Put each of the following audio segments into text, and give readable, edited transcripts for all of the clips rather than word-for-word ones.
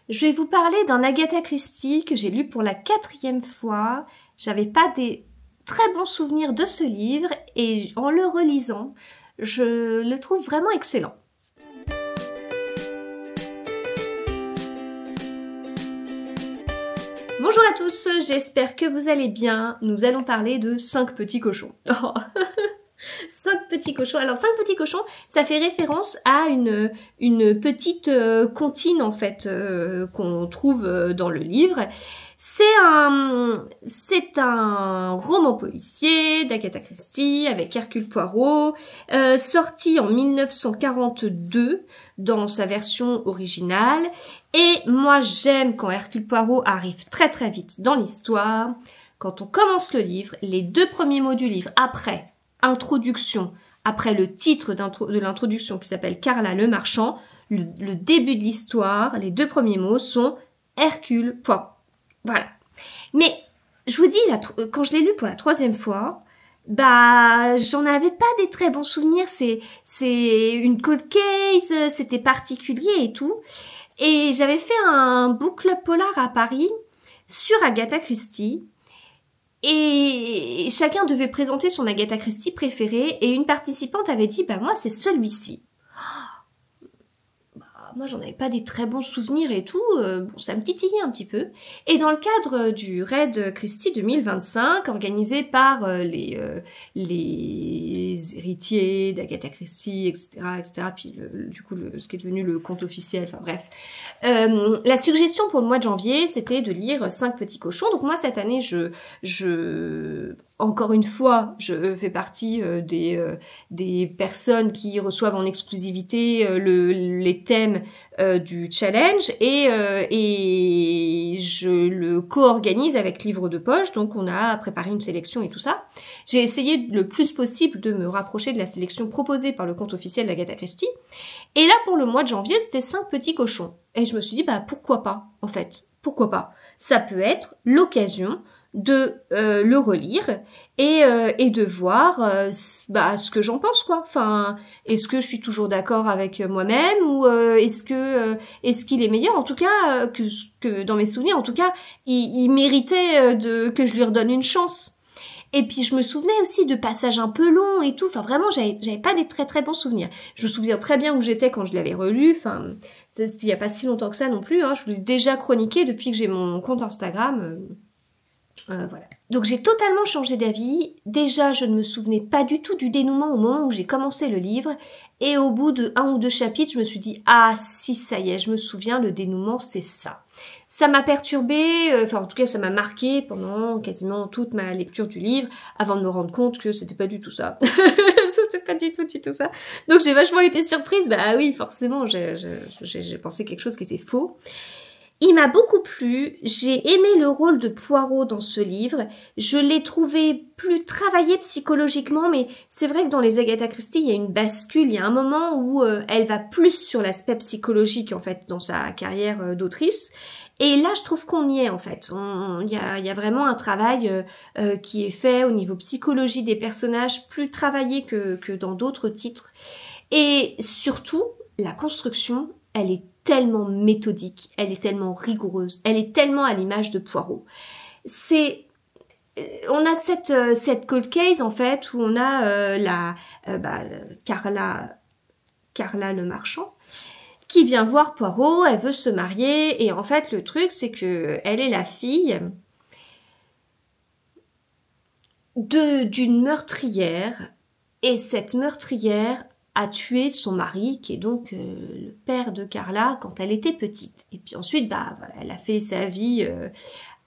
Je vais vous parler d'un Agatha Christie que j'ai lu pour la 4e fois. J'avais pas des très bons souvenirs de ce livre et en le relisant, je le trouve vraiment excellent. Bonjour à tous, j'espère que vous allez bien. Nous allons parler de 5 petits cochons. 5 petits cochons. Alors 5 petits cochons, ça fait référence à une petite comptine en fait qu'on trouve dans le livre. C'est un roman policier d'Agatha Christie avec Hercule Poirot, sorti en 1942 dans sa version originale. Et moi j'aime quand Hercule Poirot arrive très très vite dans l'histoire. Quand on commence le livre, les 2 premiers mots du livre, après introduction, après le titre de l'introduction qui s'appelle Carla le marchand, le début de l'histoire, les 2 premiers mots sont Hercule Poirot. Voilà. Mais je vous dis, quand je l'ai lu pour la 3e fois, j'en avais pas des très bons souvenirs. C'est une cold case, c'était particulier et tout. Et j'avais fait un book club polar à Paris sur Agatha Christie. Et chacun devait présenter son Agatha Christie préféré. Et une participante avait dit, moi c'est celui-ci. Moi, j'en avais pas des très bons souvenirs et tout, ça me titillait un petit peu. Et dans le cadre du Raid Christie 2025, organisé par les héritiers d'Agatha Christie, etc., etc., puis ce qui est devenu le compte officiel, enfin bref. La suggestion pour le mois de janvier, c'était de lire 5 petits cochons. Donc moi, cette année, encore une fois, je fais partie des personnes qui reçoivent en exclusivité les thèmes du challenge et je le co-organise avec Livre de Poche, donc on a préparé une sélection et tout ça. J'ai essayé le plus possible de me rapprocher de la sélection proposée par le compte officiel d'Agatha Christie. Et là, pour le mois de janvier, c'était 5 petits cochons. Et je me suis dit, pourquoi pas, en fait, pourquoi pas. Ça peut être l'occasion de le relire et de voir ce que j'en pense, quoi. Enfin, est-ce que je suis toujours d'accord avec moi-même ou est-ce qu'il est meilleur, en tout cas que dans mes souvenirs, en tout cas il méritait que je lui redonne une chance. Et puis je me souvenais aussi de passages un peu longs et tout. Enfin vraiment, j'avais pas des très très bons souvenirs. Je me souviens très bien où j'étais quand je l'avais relu. Enfin, c'était il y a pas si longtemps que ça non plus. Je vous l'ai déjà chroniqué depuis que j'ai mon compte Instagram. Voilà. Donc j'ai totalement changé d'avis. Déjà, je ne me souvenais pas du tout du dénouement au moment où j'ai commencé le livre. Et au bout de 1 ou 2 chapitres, je me suis dit, ah si, ça y est, je me souviens, le dénouement, c'est ça. Ça m'a perturbée, en tout cas ça m'a marqué pendant quasiment toute ma lecture du livre, avant de me rendre compte que c'était pas du tout ça. C'était pas du tout ça. Donc j'ai vachement été surprise, oui, forcément, j'ai pensé quelque chose qui était faux. Il m'a beaucoup plu, j'ai aimé le rôle de Poirot dans ce livre, je l'ai trouvé plus travaillé psychologiquement, mais c'est vrai que dans les Agatha Christie, il y a une bascule, il y a un moment où elle va plus sur l'aspect psychologique en fait dans sa carrière d'autrice, et là je trouve qu'on y est en fait, il y a vraiment un travail qui est fait au niveau psychologie des personnages, plus travaillé que dans d'autres titres, et surtout la construction, elle est tellement méthodique, elle est tellement rigoureuse, elle est tellement à l'image de Poirot. On a cette cold case en fait où on a Carla le marchand qui vient voir Poirot, elle veut se marier et en fait le truc c'est que elle est la fille d'une meurtrière et cette meurtrière a tué son mari, qui est donc le père de Carla, quand elle était petite. Et puis ensuite, voilà, elle a fait sa vie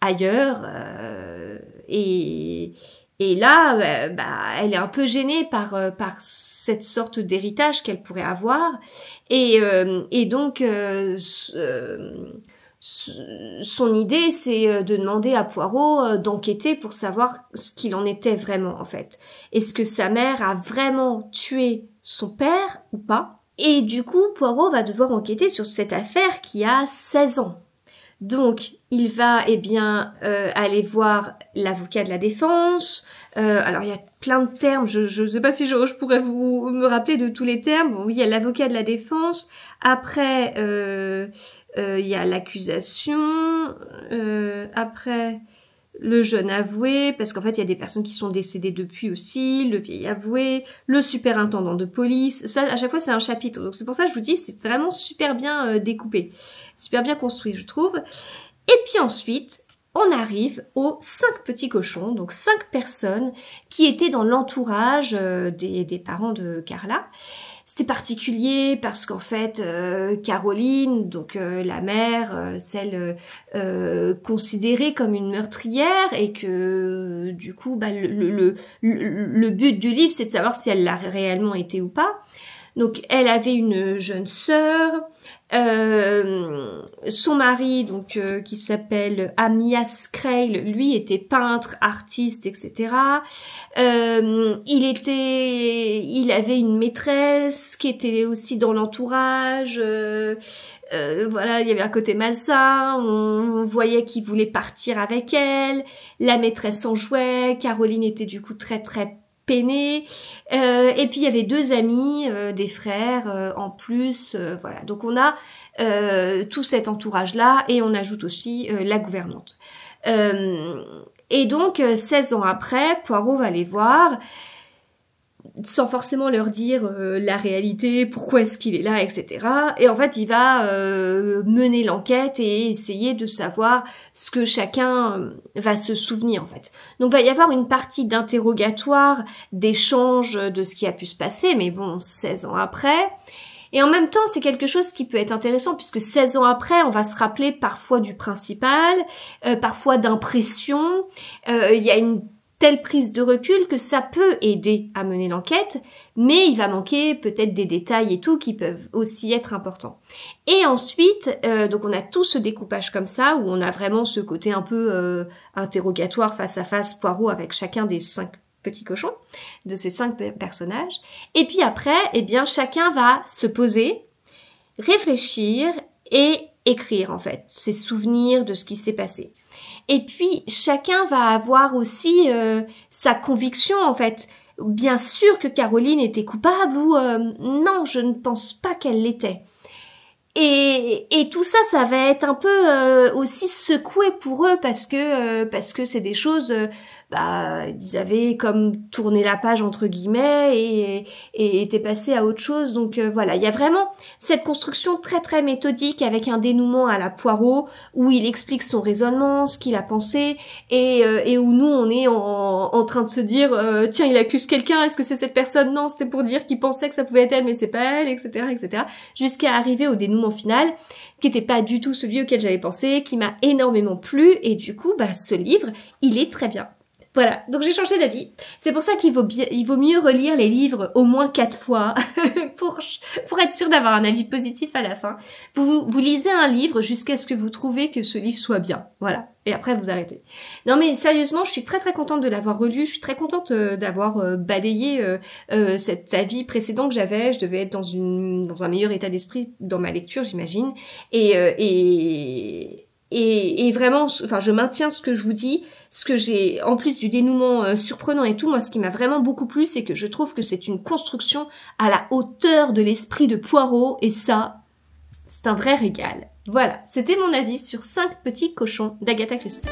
ailleurs. Et là, elle est un peu gênée par cette sorte d'héritage qu'elle pourrait avoir. Et donc, son idée, c'est de demander à Poirot d'enquêter pour savoir ce qu'il en était vraiment, en fait. Est-ce que sa mère a vraiment tué son père ou pas? Et du coup, Poirot va devoir enquêter sur cette affaire qui a 16 ans. Donc, il va aller voir l'avocat de la défense, Alors il y a plein de termes, je sais pas si je pourrais me rappeler de tous les termes. Bon, oui, il y a l'avocat de la défense, après il y a l'accusation, après le jeune avoué, parce qu'en fait il y a des personnes qui sont décédées depuis aussi, le vieil avoué, le superintendant de police, ça à chaque fois c'est un chapitre, donc c'est pour ça que je vous dis c'est vraiment super bien découpé, super bien construit je trouve. Et puis ensuite on arrive aux 5 petits cochons, donc 5 personnes qui étaient dans l'entourage des parents de Carla. C'était particulier parce qu'en fait, Caroline, donc la mère, celle considérée comme une meurtrière, et que du coup, bah, le but du livre, c'est de savoir si elle l'a réellement été ou pas. Donc, elle avait une jeune sœur. Son mari, donc qui s'appelle Amias Creil, lui était peintre, artiste, etc. Il avait une maîtresse qui était aussi dans l'entourage. Voilà, il y avait un côté malsain. On voyait qu'il voulait partir avec elle. La maîtresse en jouait. Caroline était du coup très très peinée. Et puis il y avait 2 amis, des frères en plus. Voilà, donc on a tout cet entourage-là et on ajoute aussi la gouvernante. Et donc 16 ans après, Poirot va les voir sans forcément leur dire la réalité, pourquoi est-ce qu'il est là, etc. Et en fait, il va mener l'enquête et essayer de savoir ce que chacun va se souvenir, en fait. Donc, il va y avoir une partie d'interrogatoire, d'échange de ce qui a pu se passer, mais bon, 16 ans après. Et en même temps, c'est quelque chose qui peut être intéressant, puisque 16 ans après, on va se rappeler parfois du principal, parfois d'impressions. Il y a une telle prise de recul que ça peut aider à mener l'enquête, mais il va manquer peut-être des détails et tout qui peuvent aussi être importants. Et ensuite, donc on a tout ce découpage comme ça, où on a vraiment ce côté un peu interrogatoire face à face, Poirot avec chacun des 5 petits cochons, de ces 5 personnages. Et puis après, eh bien, chacun va se poser, réfléchir et écrire en fait ses souvenirs de ce qui s'est passé. Et puis chacun va avoir aussi sa conviction en fait. Bien sûr que Caroline était coupable ou non, je ne pense pas qu'elle l'était. Et tout ça, ça va être un peu aussi secoué pour eux parce que c'est des choses. Bah, ils avaient comme tourné la page entre guillemets et étaient passés à autre chose. Donc voilà, il y a vraiment cette construction très très méthodique avec un dénouement à la Poirot où il explique son raisonnement, ce qu'il a pensé et où nous on est en train de se dire tiens il accuse quelqu'un, est-ce que c'est cette personne? Non, c'était pour dire qu'il pensait que ça pouvait être elle mais c'est pas elle, etc. Jusqu'à arriver au dénouement final qui était pas du tout celui auquel j'avais pensé, qui m'a énormément plu et du coup bah ce livre il est très bien. Voilà, donc j'ai changé d'avis. C'est pour ça qu'il vaut mieux relire les livres au moins 4 fois pour être sûr d'avoir un avis positif à la fin. Vous lisez un livre jusqu'à ce que vous trouvez que ce livre soit bien. Voilà. Et après vous arrêtez. Non mais sérieusement, je suis très très contente de l'avoir relu. Je suis très contente d'avoir balayé cet avis précédent que j'avais. Je devais être dans un meilleur état d'esprit dans ma lecture, j'imagine. Et vraiment, enfin, je maintiens ce que je vous dis, ce que j'ai, en plus du dénouement surprenant et tout, moi, ce qui m'a vraiment beaucoup plu, c'est que je trouve que c'est une construction à la hauteur de l'esprit de Poirot, et ça, c'est un vrai régal. Voilà, c'était mon avis sur 5 petits cochons d'Agatha Christie.